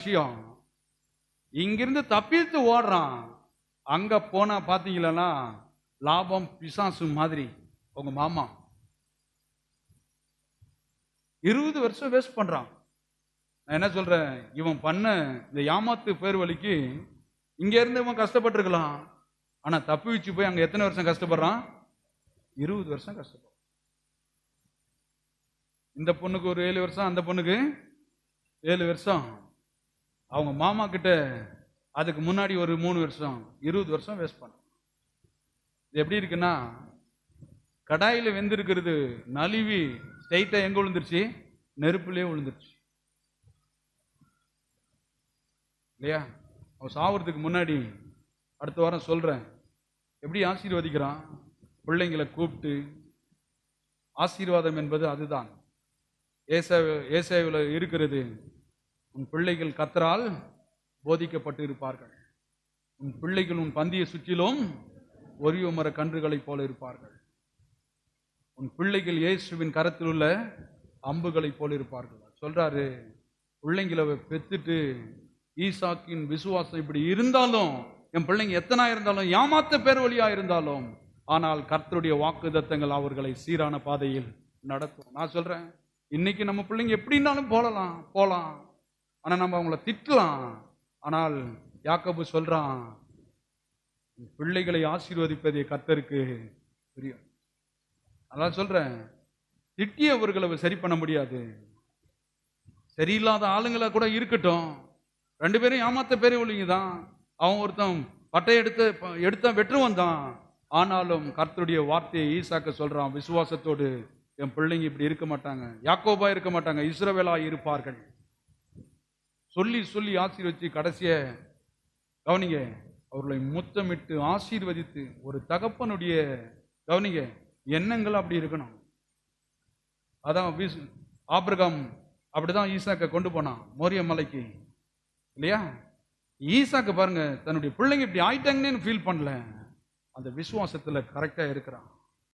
விஷயம். இங்கிருந்து தப்பித்து ஓடுறான். அங்க போனா பாத்தீங்களா, லாபம் பிசாசு மாதிரி. உங்க மாமா 20 வருஷம் வேஸ்ட் பண்றான். நான் என்ன சொல்றேன், இவன் பண்ண இந்த ஏமாத்து பேர் வழிக்கு இங்க இருந்து இவன் கஷ்டப்பட்டிருக்கலாம். ஆனா தப்பிச்சு போய் அங்க எத்தனை வருஷம் கஷ்டப்படுறான்? 20 வருஷம் கஷ்டப்படுறான். இந்த பொண்ணுக்கு ஒரு 7 வருஷம், அந்த பொண்ணுக்கு 7 வருஷம். அவங்க மாமா கிட்ட அதுக்கு முன்னாடி ஒரு 3 வருஷம், 20 வருஷம் வேஸ்ட் பண்ண. இது எப்படி இருக்குன்னா, கடாயில வெந்திருக்கிறது நழுவி ஸ்ட்ரைட்டா எங்க விழுந்துருச்சு? நெருப்புலயே விழுந்துருச்சு இல்லையா? அவன் சாவறதுக்கு முன்னாடி அடுத்த வாரம் சொல்றேன் எப்படி ஆசீர்வதிக்கிறான். பிள்ளைங்களை கூப்பிட்டு, ஆசீர்வாதம் என்பது அதுதான். ஏசாயாவில் இருக்கிறது, உன் பிள்ளைகள் கர்த்தரால் போதிக்கப்பட்டு இருப்பார்கள், உன் பிள்ளைகள் உன் பந்திய சுற்றிலும் ஒரிவ மர கன்றுகளைப் போல இருப்பார்கள், உன் பிள்ளைகள் இயேசுவின் கரத்தில் உள்ள அம்புகளைப் போல இருப்பார்கள். சொல்றாரு, பிள்ளைங்களை பெத்துட்டு ஈசாக்கின் விசுவாசம் இப்படி இருந்தாலும், என் பிள்ளைங்க எத்தனா இருந்தாலும், ஏமாத்த பேர் வழியா இருந்தாலும், ஆனால் கர்த்தருடைய வாக்குத்தத்தங்கள் அவர்களை சீரான பாதையில் நடத்தும். நான் சொல்றேன், இன்னைக்கு நம்ம பிள்ளைங்க எப்படின்னாலும் போலாம், ஆனா நம்ம அவங்கள திட்டலாம். ஆனால் யாக்கோபு சொல்றான், பிள்ளைகளை ஆசீர்வதிப்பதே கர்த்தருக்கு பிரியம். அதான் சொல்றேன், திட்டியவர்களை சரி பண்ண முடியாது. சரியில்லாத ஆளுங்களை கூட இருக்கட்டும், 2 பேரும் ஏமாத்த பேரே ஒழிங்க தான். அவன் ஒருத்தன் பட்டை எடுத்த வெற்றுவன் தான். ஆனாலும் கர்த்தருடைய வார்த்தையை ஈசாக்க சொல்றான், விசுவாசத்தோடு என் பிள்ளைங்க இப்படி இருக்க மாட்டாங்க, யாக்கோபா இருக்க மாட்டாங்க, இஸ்ரவேலா இருப்பார்கள். சொல்லி சொல்லி ஆசீர்வதிச்சு கடைசிய கவனிங்க, அவர்களை முத்தமிட்டு ஆசீர்வதித்து, ஒரு தகப்பனுடைய கவனிங்க எண்ணங்கள் அப்படி இருக்கணும். அதான் ஆபிரகாம் அப்படிதான் ஈசாக்க கொண்டு போனான் மோரிய மலைக்கு இல்லையா? ஈசாக்கு பாருங்க, தன்னுடைய பிள்ளைங்க இப்படி ஆயிட்டாங்கன்னு ஃபீல் பண்ணல, அந்த விசுவாசத்துல கரெக்டா இருக்கிறான்.